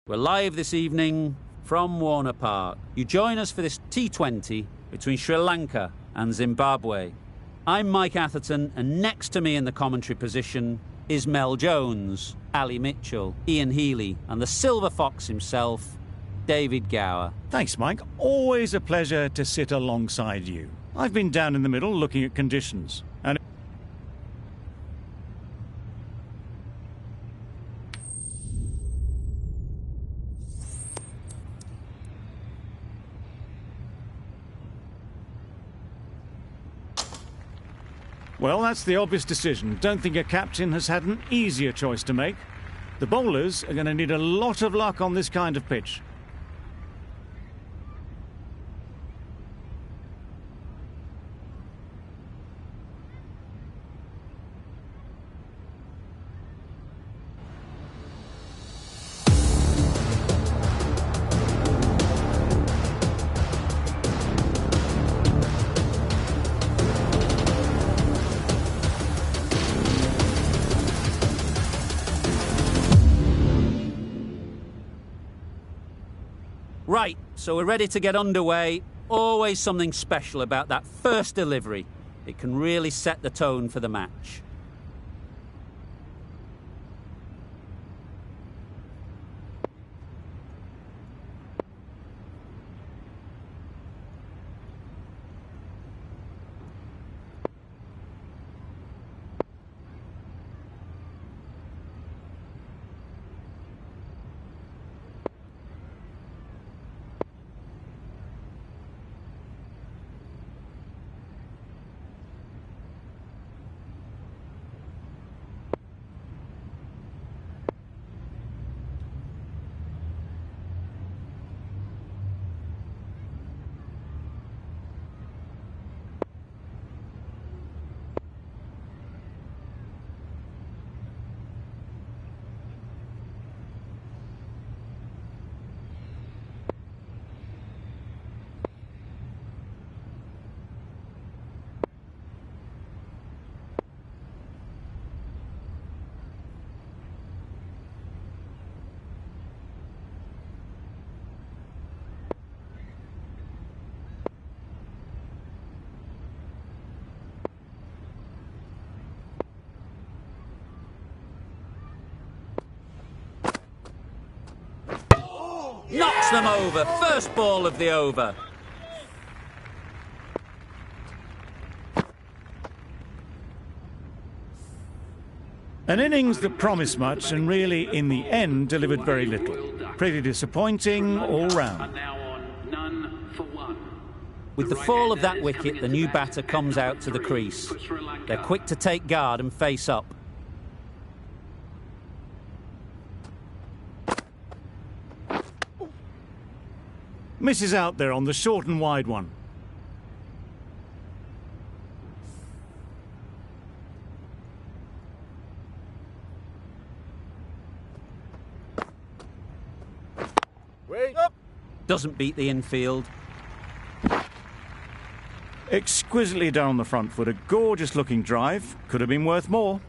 We're live this evening from Warner Park. You join us for this T20 between Sri Lanka and Zimbabwe. I'm Mike Atherton, and next to me in the commentary position is Mel Jones, Ali Mitchell, Ian Healy, and the Silver Fox himself, David Gower. Thanks, Mike. Always a pleasure to sit alongside you. I've been down in the middle looking at conditions, and well, that's the obvious decision. Don't think a captain has had an easier choice to make. The bowlers are going to need a lot of luck on this kind of pitch. Right, so we're ready to get underway. Always something special about that first delivery. It can really set the tone for the match. Knocks them over. First ball of the over. An innings that promised much and really, in the end, delivered very little. Pretty disappointing all round. With the fall of that wicket, the new batter comes out to the crease. They're quick to take guard and face up. Misses out there on the short and wide one. Wait up. Doesn't beat the infield. Exquisitely down the front foot. A gorgeous looking drive. Could have been worth more.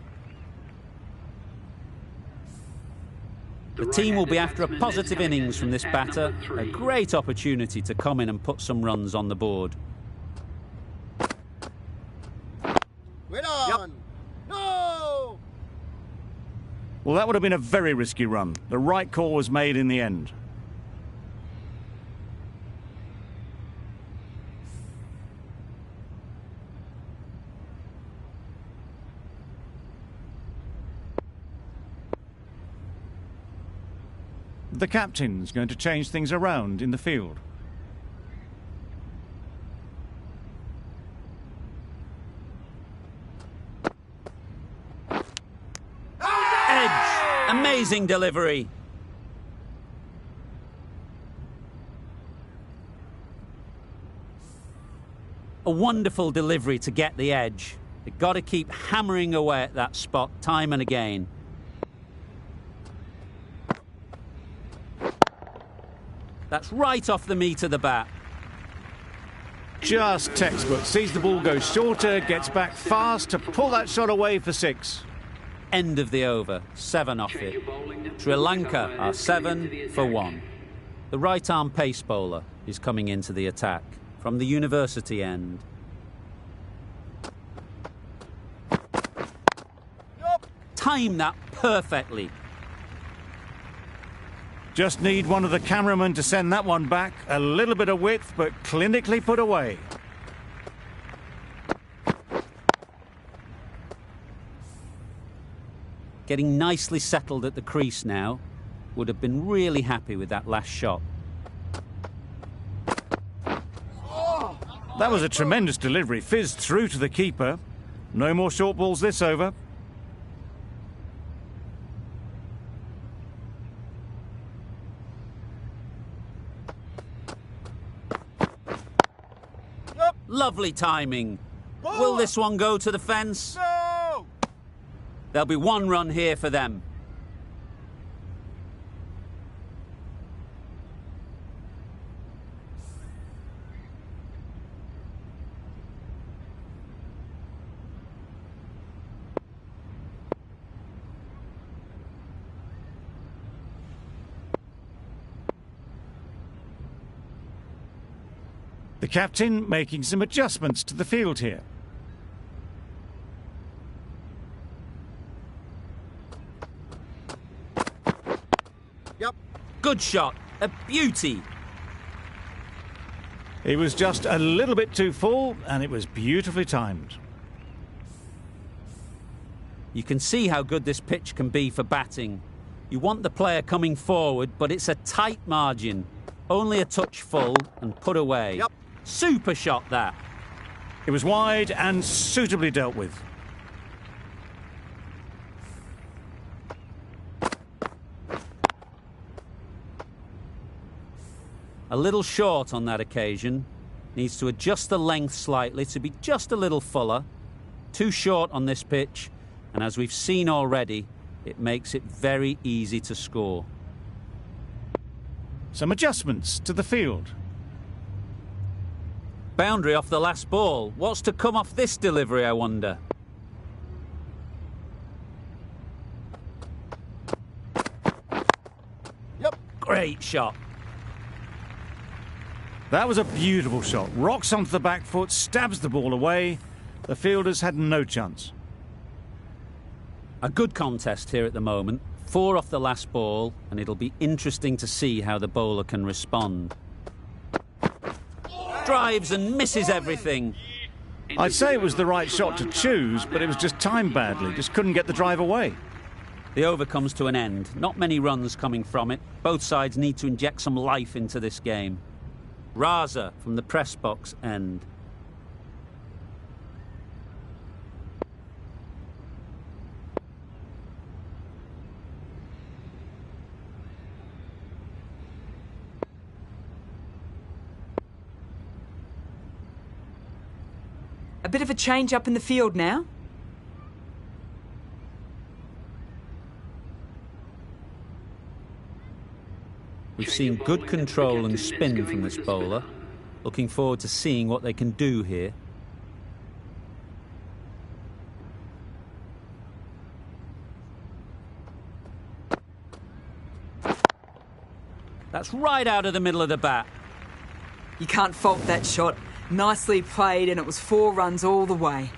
The team will be after a positive innings from this batter. A great opportunity to come in and put some runs on the board. Wait on! Yep. No! Well, that would have been a very risky run. The right call was made in the end. The captain's going to change things around in the field. Edge! Amazing delivery. A wonderful delivery to get the edge. They've got to keep hammering away at that spot time and again. That's right off the meat of the bat. Just textbook. Sees the ball go shorter, gets back fast to pull that shot away for six. End of the over, 7 off it. Sri Lanka are 7 for 1. The right-arm pace bowler is coming into the attack from the university end. Time that perfectly. Just need one of the cameramen to send that one back. A little bit of width, but clinically put away. Getting nicely settled at the crease now. Would have been really happy with that last shot. That was a tremendous delivery. Fizzed through to the keeper. No more short balls this over. Lovely timing. Will this one go to the fence? No! There'll be 1 run here for them. The captain making some adjustments to the field here. Yep. Good shot. A beauty. He was just a little bit too full, and it was beautifully timed. You can see how good this pitch can be for batting. You want the player coming forward, but it's a tight margin. Only a touch full and put away. Yep. Super shot, that. It was wide and suitably dealt with. A little short on that occasion. Needs to adjust the length slightly to be just a little fuller. Too short on this pitch, and as we've seen already, it makes it very easy to score. Some adjustments to the field. Boundary off the last ball. What's to come off this delivery, I wonder? Yep. Great shot. That was a beautiful shot. Rocks onto the back foot, stabs the ball away. The fielders had no chance. A good contest here at the moment. 4 off the last ball, and it'll be interesting to see how the bowler can respond. Drives and misses everything. I'd say it was the right shot to choose, but it was just timed badly. Just couldn't get the drive away. The over comes to an end. Not many runs coming from it. Both sides need to inject some life into this game. Raza from the press box end. A bit of a change up in the field now. We've seen good control and spin from this bowler. Looking forward to seeing what they can do here. That's right out of the middle of the bat. You can't fault that shot. Nicely played, and it was 4 runs all the way.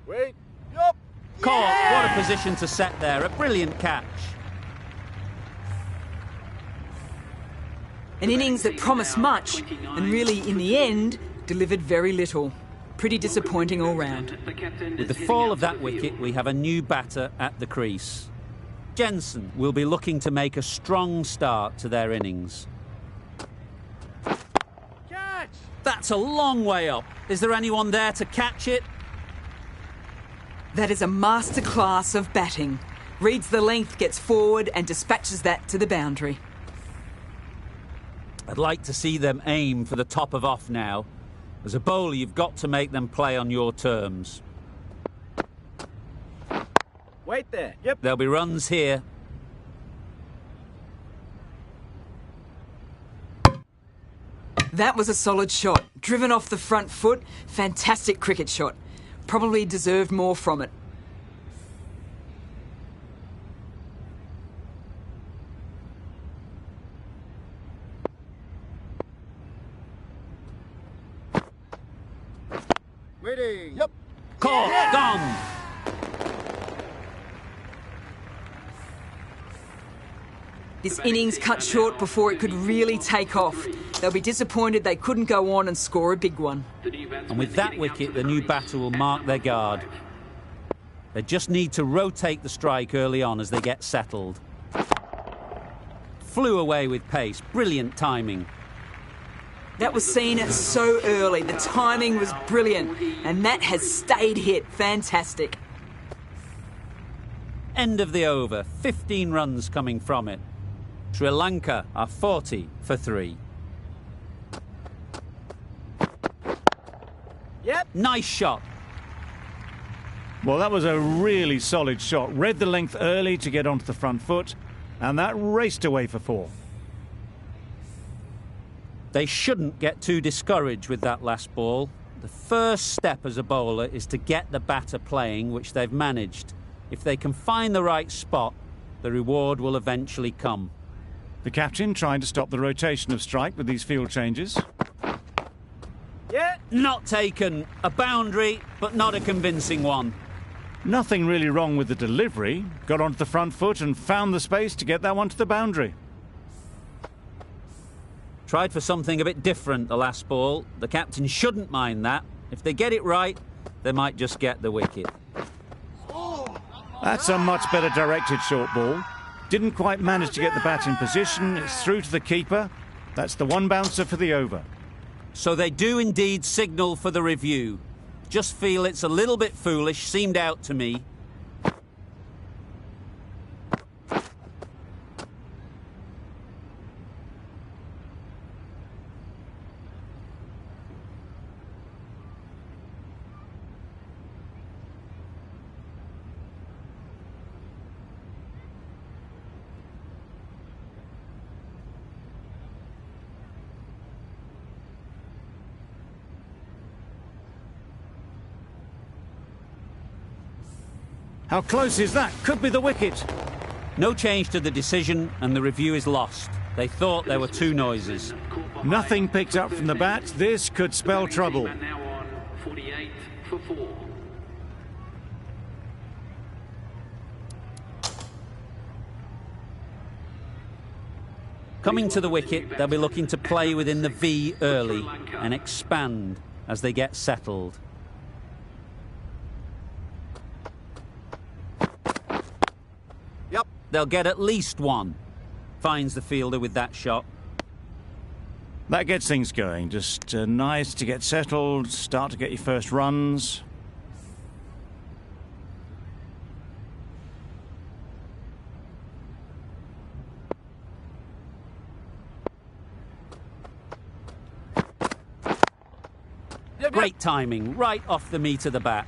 Wait. Yup. Caught. What a position to set there. A brilliant catch. An innings that promised much, and really, in the end, delivered very little. Pretty disappointing all round. With the fall of that wicket, we have a new batter at the crease. Jensen will be looking to make a strong start to their innings. Catch. That's a long way up. Is there anyone there to catch it? That is a masterclass of batting. Reads the length, gets forward, and dispatches that to the boundary. I'd like to see them aim for the top of off now. As a bowler, you've got to make them play on your terms. Wait there. Yep. There'll be runs here. That was a solid shot. Driven off the front foot. Fantastic cricket shot. Probably deserved more from it. Waiting. Yep. Caught, gone. This innings cut short before it could really take off. They'll be disappointed they couldn't go on and score a big one. And with that wicket, the new batter will mark their guard. They just need to rotate the strike early on as they get settled. Flew away with pace. Brilliant timing. That was seen so early. The timing was brilliant. And that has stayed hit. Fantastic. End of the over. 15 runs coming from it. Sri Lanka are 40 for 3. Yep. Nice shot. Well, that was a really solid shot. Read the length early to get onto the front foot, and that raced away for 4. They shouldn't get too discouraged with that last ball. The first step as a bowler is to get the batter playing, which they've managed. If they can find the right spot, the reward will eventually come. The captain trying to stop the rotation of strike with these field changes. Yeah. Not taken. A boundary, but not a convincing one. Nothing really wrong with the delivery. Got onto the front foot and found the space to get that one to the boundary. Tried for something a bit different the last ball. The captain shouldn't mind that. If they get it right, they might just get the wicket. That's a much better directed short ball. Didn't quite manage to get the bat in position. It's through to the keeper. That's the one bouncer for the over. So they do indeed signal for the review. Just feel it's a little bit foolish, seemed out to me. How close is that? Could be the wicket. No change to the decision and the review is lost. They thought there were 2 noises. Nothing picked up from the bat. This could spell trouble. Now on 48 for 4. Coming to the wicket, they'll be looking to play within the V early and expand as they get settled. Yep. They'll get at least 1. Finds the fielder with that shot. That gets things going. Just nice to get settled, start to get your first runs. Great timing, right off the meat of the bat.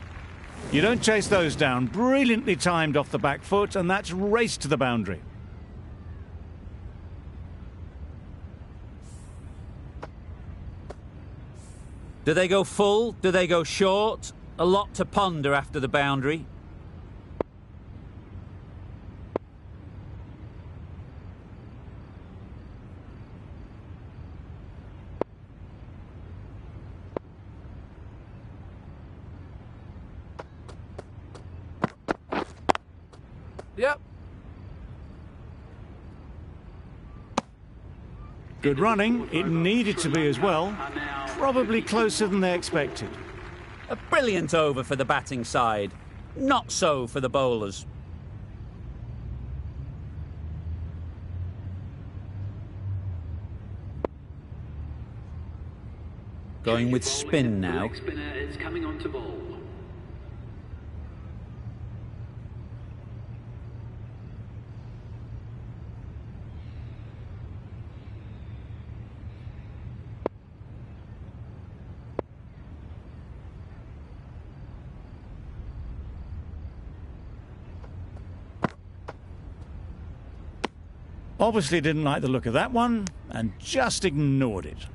You don't chase those down. Brilliantly timed off the back foot, and that's raced to the boundary. Do they go full? Do they go short? A lot to ponder after the boundary. Yep. Good running. It needed to be as well. Probably closer than they expected. A brilliant over for the batting side. Not so for the bowlers. Going with spin now. Spinner is coming on to bowl. Obviously didn't like the look of that one and just ignored it.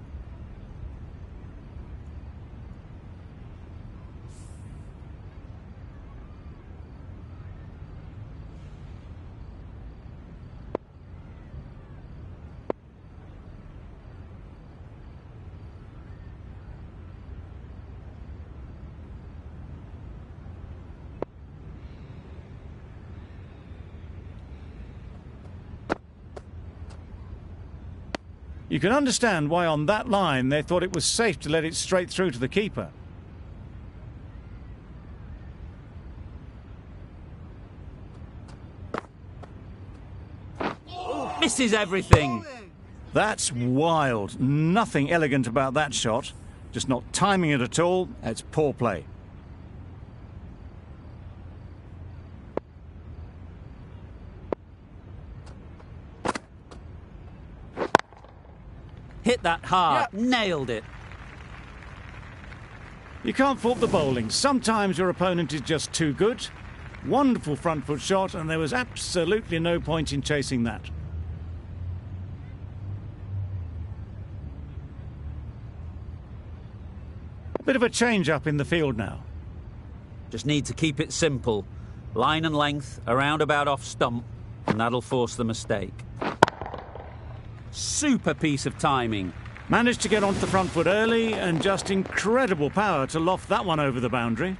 You can understand why on that line they thought it was safe to let it straight through to the keeper. Misses everything. That's wild. Nothing elegant about that shot. Just not timing it at all. It's poor play. Hit that hard. Nailed it. You can't fault the bowling. Sometimes your opponent is just too good. Wonderful front foot shot, and there was absolutely no point in chasing that. Bit of a change-up in the field now. Just need to keep it simple. Line and length, around about off stump, and that'll force the mistake. Super piece of timing. Managed to get onto the front foot early, and just incredible power to loft that one over the boundary.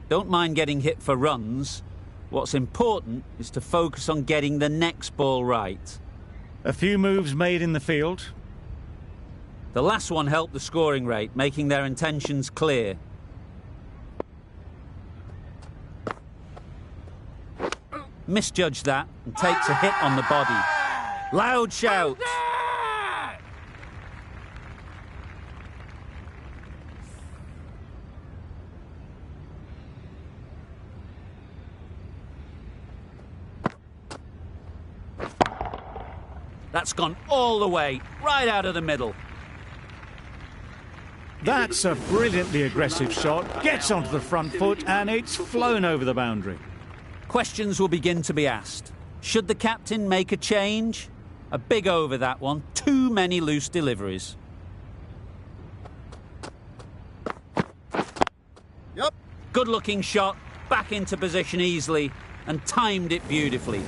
Don't mind getting hit for runs. What's important is to focus on getting the next ball right. A few moves made in the field. The last one helped the scoring rate, making their intentions clear. Misjudged that and takes a hit on the body. Loud shout. That's gone all the way, right out of the middle. That's a brilliantly aggressive shot. Gets onto the front foot, and it's flown over the boundary. Questions will begin to be asked. Should the captain make a change? A big over, that one. Too many loose deliveries. Yep. Good-looking shot, back into position easily, and timed it beautifully.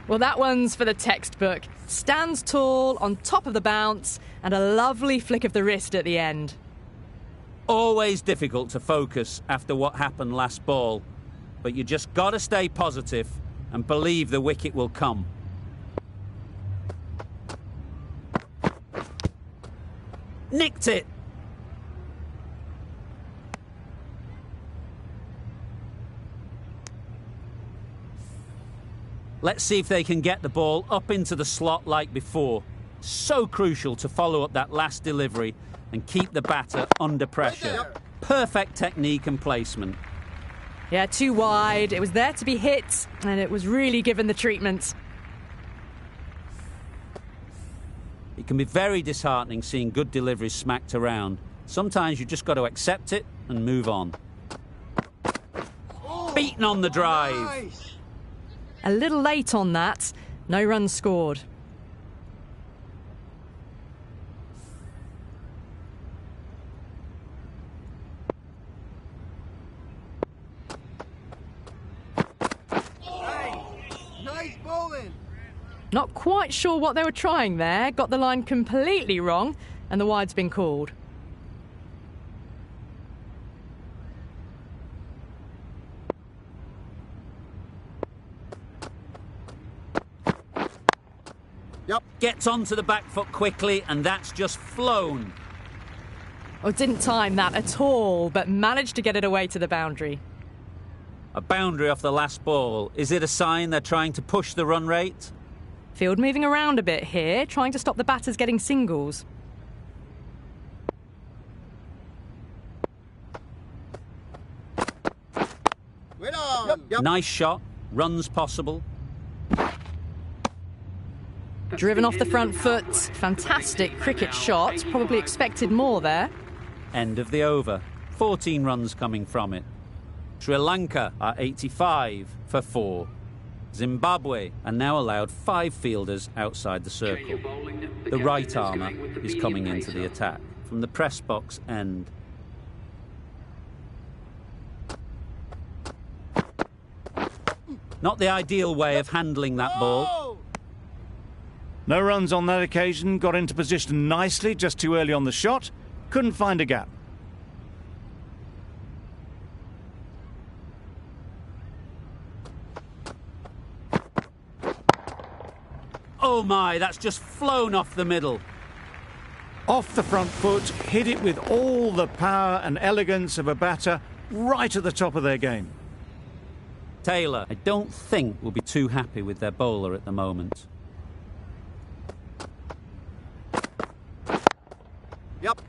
Well, that one's for the textbook. Stands tall, on top of the bounce, and a lovely flick of the wrist at the end. Always difficult to focus after what happened last ball, but you just got to stay positive and believe the wicket will come. Nicked it. Let's see if they can get the ball up into the slot like before. So crucial to follow up that last delivery and keep the batter under pressure. Perfect technique and placement. Yeah, too wide. It was there to be hit, and it was really given the treatment. It can be very disheartening seeing good deliveries smacked around. Sometimes you just got to accept it and move on. Beaten on the drive. Nice. A little late on that. No runs scored. Nice bowling. Not quite sure what they were trying there. Got the line completely wrong, and the wide's been called. Yep. Gets onto the back foot quickly, and that's just flown. Oh, didn't time that at all, but managed to get it away to the boundary. A boundary off the last ball. Is it a sign they're trying to push the run rate? Field moving around a bit here, trying to stop the batters getting singles. Wait on. Yep. Nice shot. Runs possible. Driven off the front foot. Fantastic cricket shot. Probably expected more there. End of the over. 14 runs coming from it. Sri Lanka are 85 for 4. Zimbabwe are now allowed 5 fielders outside the circle. The right armour is coming into the attack from the press box end. Not the ideal way of handling that ball. No runs on that occasion. Got into position nicely, just too early on the shot. Couldn't find a gap. Oh my, that's just flown off the middle. Off the front foot, hit it with all the power and elegance of a batter right at the top of their game. Taylor, I don't think will be too happy with their bowler at the moment. Yep.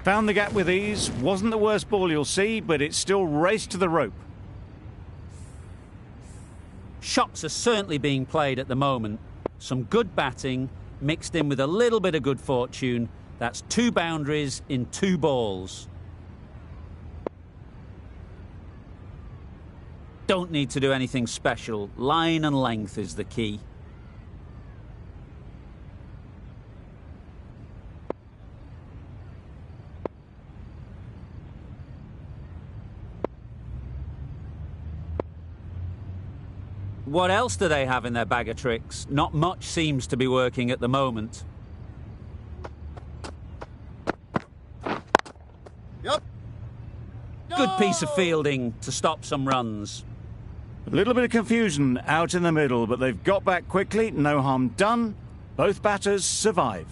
Found the gap with ease. Wasn't the worst ball you'll see, but it still raced to the rope. Shots are certainly being played at the moment. Some good batting mixed in with a little bit of good fortune. That's 2 boundaries in 2 balls. Don't need to do anything special. Line and length is the key. What else do they have in their bag of tricks? Not much seems to be working at the moment. Yep. Good piece of fielding to stop some runs. A little bit of confusion out in the middle, but they've got back quickly. No harm done. Both batters survive.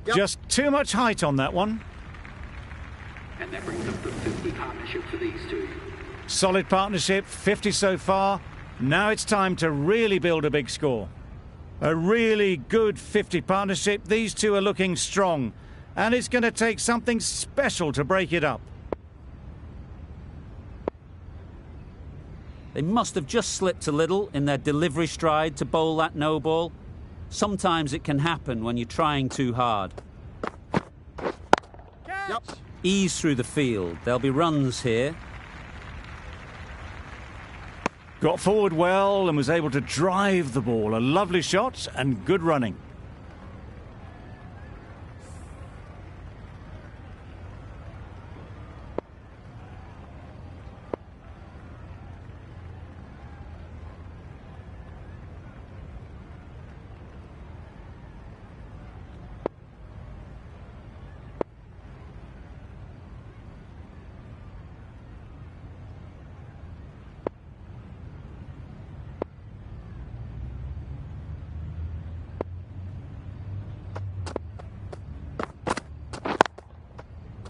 Yep. Just too much height on that one. And that brings up the 50 partnership for these two. Solid partnership, 50 so far. Now it's time to really build a big score. A really good 50 partnership. These two are looking strong, and it's going to take something special to break it up. They must have just slipped a little in their delivery stride to bowl that no ball. Sometimes it can happen when you're trying too hard. Yep. Ease through the field. There'll be runs here. Got forward well and was able to drive the ball. A lovely shot and good running.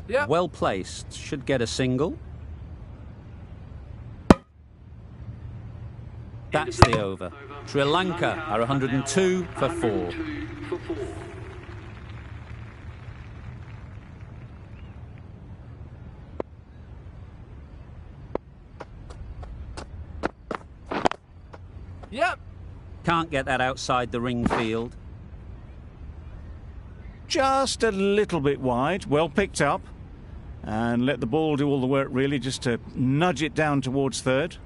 Yep. Well placed. Should get a single. That's the over. Sri Lanka are 102 for 4. 102 for 4. Yep. Can't get that outside the ring field. Just a little bit wide. Well picked up. And let the ball do all the work, really, just to nudge it down towards third.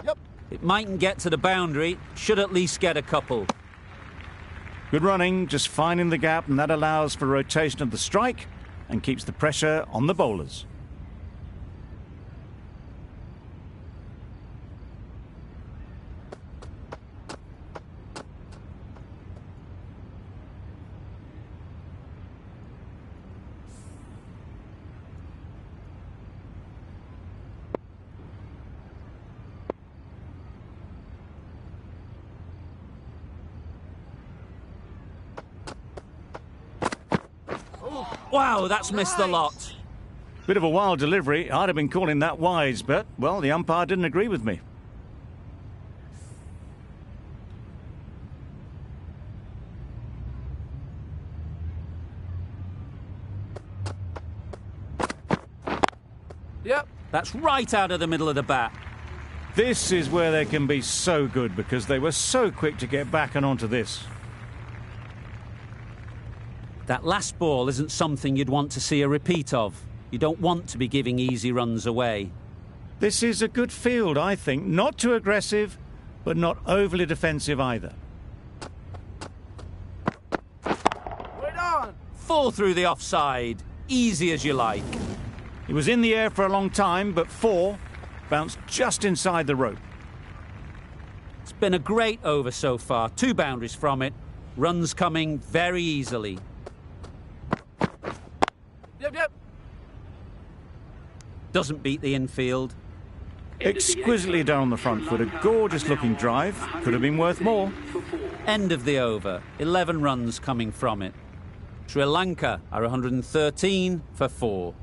Yep. It mightn't get to the boundary. Should at least get a couple. Good running, just finding the gap, and that allows for rotation of the strike and keeps the pressure on the bowlers. Wow, that's missed the lot. Bit of a wild delivery. I'd have been calling that wise, but, well, the umpire didn't agree with me. Yep. That's right out of the middle of the bat. This is where they can be so good because they were so quick to get back and onto this. That last ball isn't something you'd want to see a repeat of. You don't want to be giving easy runs away. This is a good field, I think. Not too aggressive, but not overly defensive either. Wait on. 4 through the offside. Easy as you like. He was in the air for a long time, but 4 bounced just inside the rope. It's been a great over so far. 2 boundaries from it. Runs coming very easily. Yep. Doesn't beat the infield. Exquisitely done on the front foot. A gorgeous-looking drive. Could have been worth more. End of the over. 11 runs coming from it. Sri Lanka are 113 for 4.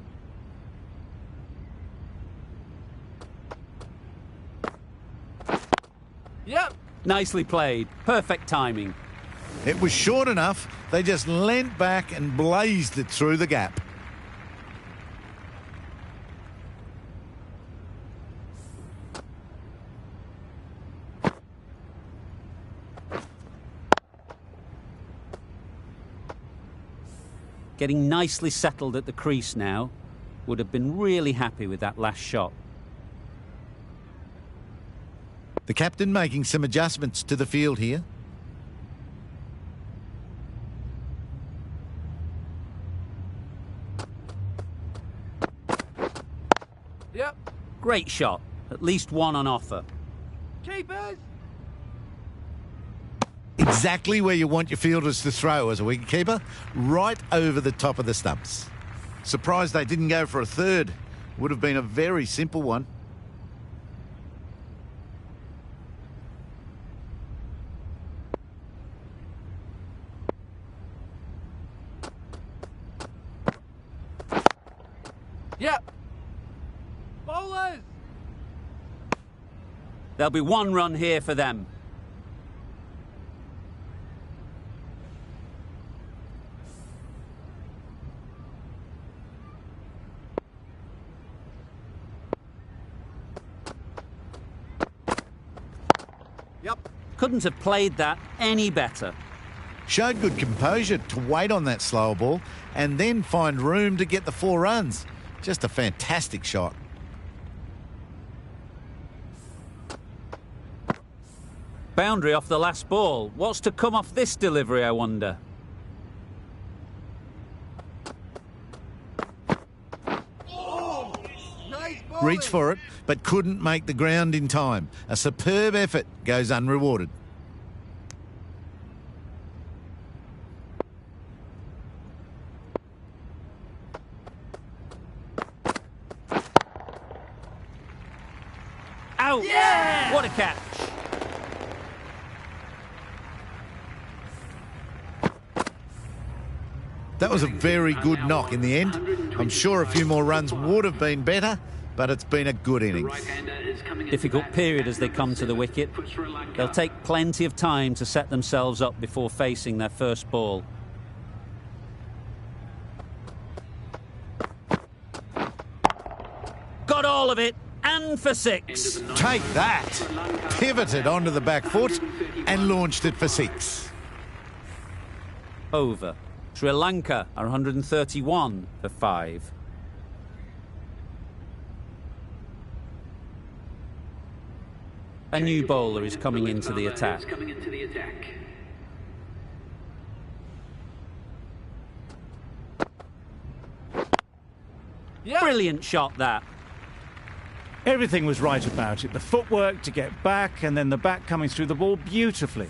Yep. Nicely played. Perfect timing. It was short enough, they just leant back and blazed it through the gap. Getting nicely settled at the crease now. Would have been really happy with that last shot. The captain making some adjustments to the field here. Yep. Great shot. At least one on offer. Keepers. Exactly where you want your fielders to throw as a wicketkeeper, right over the top of the stumps. Surprised they didn't go for a third. Would have been a very simple one. Yep. Bowlers. There'll be 1 run here for them. Yep. Couldn't have played that any better. Showed good composure to wait on that slower ball and then find room to get the 4 runs. Just a fantastic shot. Boundary off the last ball. What's to come off this delivery, I wonder? Nice bowling. Reached for it, but couldn't make the ground in time. A superb effort goes unrewarded. Out! Yeah! What a catch! That was a very good knock in the end. I'm sure a few more runs would have been better, but it's been a good innings. Difficult period as they come to the wicket. They'll take plenty of time to set themselves up before facing their first ball. Got all of it, and for 6. Take that. Pivoted onto the back foot and launched it for 6. Over. Sri Lanka are 131 for 5. A new bowler is coming into the attack. Yep. Brilliant shot, that. Everything was right about it. The footwork to get back and then the back coming through the ball beautifully.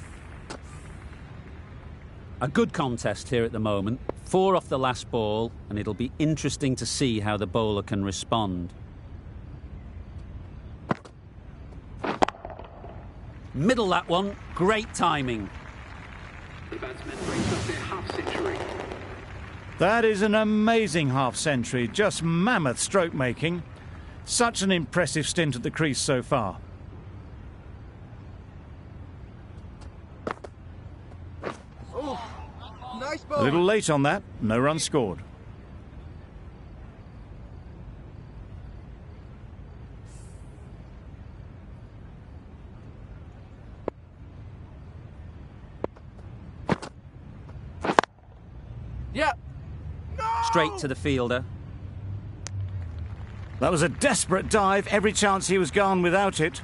A good contest here at the moment. 4 off the last ball, and it'll be interesting to see how the bowler can respond. Middle that one. Great timing. The batsmen breaks up their half-century. That is an amazing half-century. Just mammoth stroke making. Such an impressive stint at the crease so far. Nice A bowling. little late on that. No run scored. Yep. No! Straight to the fielder. That was a desperate dive. Every chance he was gone without it.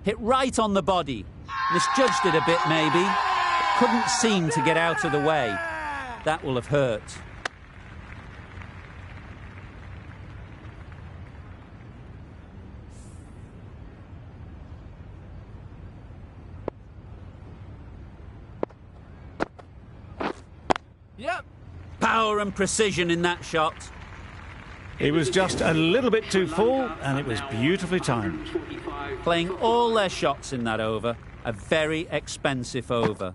Hit right on the body. Misjudged it a bit, maybe. Couldn't seem to get out of the way. That will have hurt. Yep. Power and precision in that shot. It was just a little bit too full, and it was beautifully timed. Playing all their shots in that over. A very expensive over.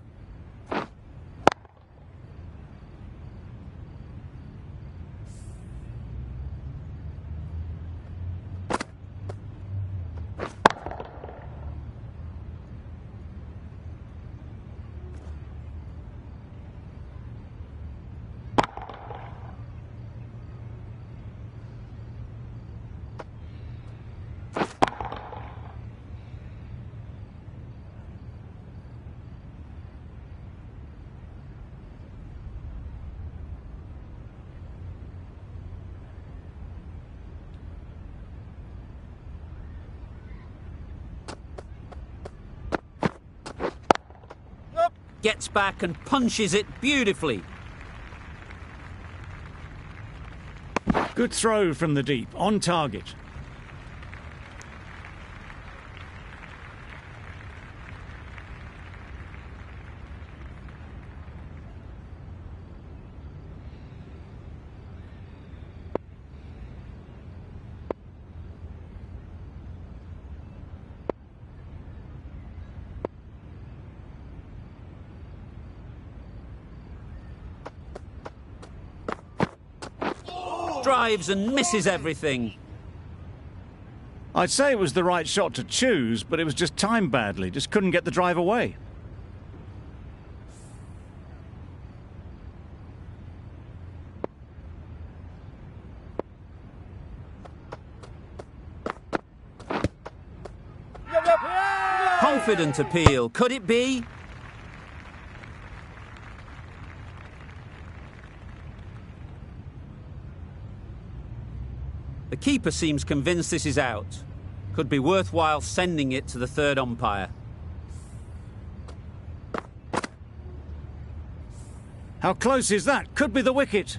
Gets back and punches it beautifully. Good throw from the deep, on target. Drives and misses everything. I'd say it was the right shot to choose, but it was just timed badly. Just couldn't get the drive away. Confident appeal. Could it be? The keeper seems convinced this is out. Could be worthwhile sending it to the third umpire. How close is that? Could be the wicket.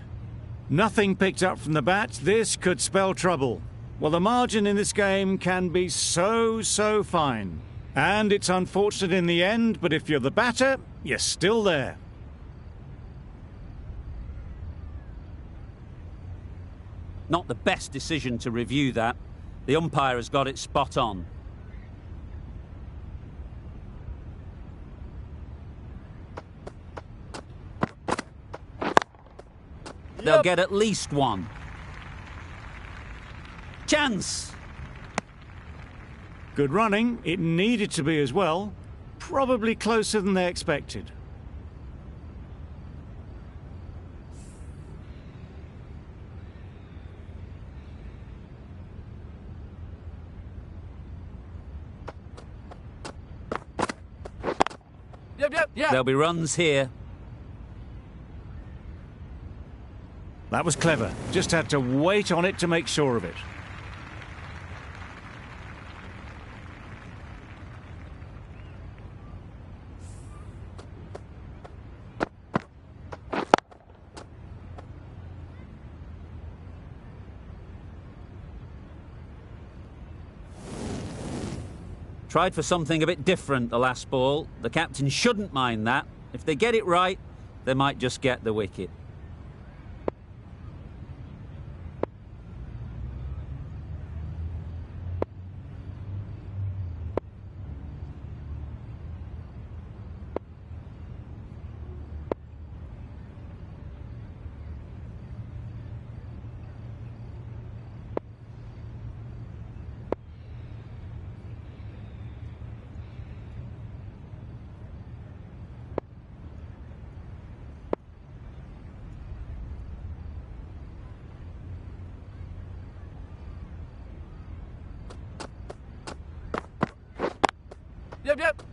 Nothing picked up from the bat. This could spell trouble. Well, the margin in this game can be so fine. And it's unfortunate in the end, but if you're the batter, you're still there. Not the best decision to review that. The umpire has got it spot on. They'll get at least one. Chance! Good running. It needed to be as well. Probably closer than they expected. Yep. There'll be runs here. That was clever. Just had to wait on it to make sure of it. Tried for something a bit different the last ball. The captain shouldn't mind that. If they get it right, they might just get the wicket. Yep.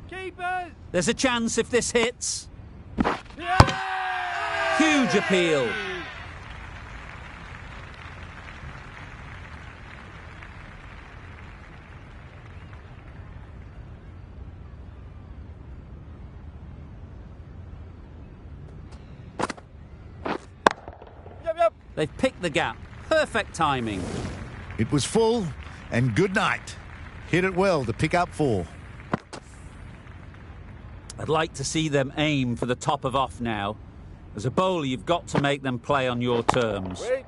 Keepers! There's a chance if this hits. Huge appeal. They've picked the gap. Perfect timing. It was full, and good night. Hit it well to pick up 4. I'd like to see them aim for the top of off now. As a bowler, you've got to make them play on your terms. Wait.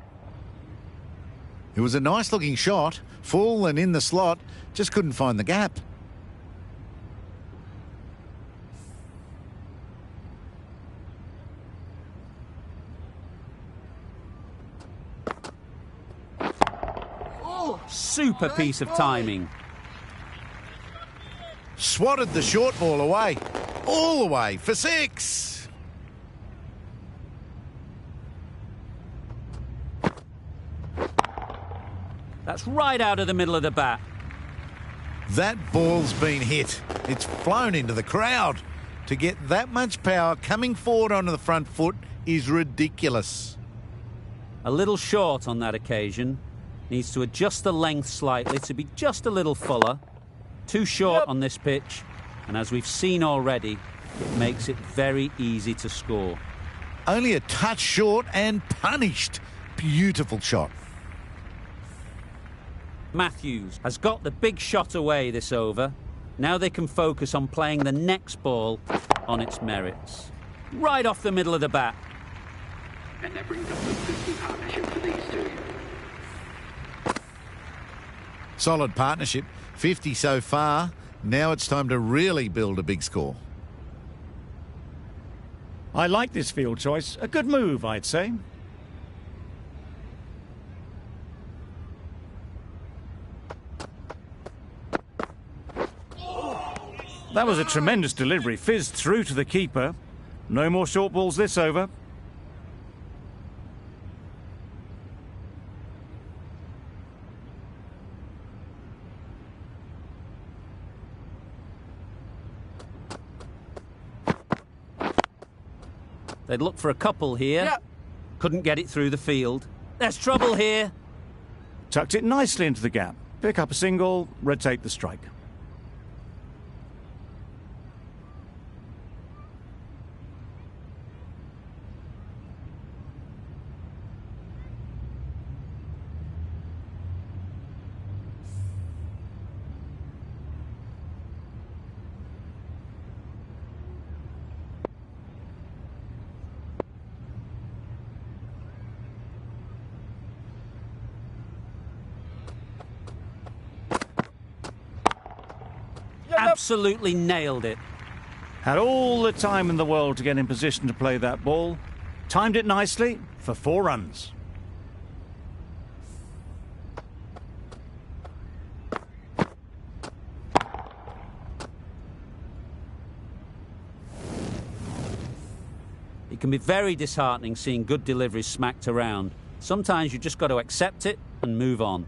It was a nice-looking shot, full and in the slot, just couldn't find the gap. Super piece of timing. Swatted the short ball away, all the way for 6. That's right out of the middle of the bat. That ball's been hit. It's flown into the crowd. To get that much power coming forward onto the front foot is ridiculous. A little short on that occasion. Needs to adjust the length slightly to be just a little fuller. Too short on this pitch, and as we've seen already, it makes it very easy to score. Only a touch short and punished. Beautiful shot. Matthews has got the big shot away this over. Now they can focus on playing the next ball on its merits. Right off the middle of the bat. And that brings up the 50 partnership for these two. Solid partnership. 50 so far. Now it's time to really build a big score. I like this field choice. A good move, I'd say. That was a tremendous delivery. Fizzed through to the keeper. No more short balls this over. They'd look for a couple here. Yeah. Couldn't get it through the field. There's trouble here. Tucked it nicely into the gap. Pick up a single, rotate the strike. Absolutely nailed it. Had all the time in the world to get in position to play that ball. Timed it nicely for 4 runs. It can be very disheartening seeing good deliveries smacked around. Sometimes you just got to accept it and move on.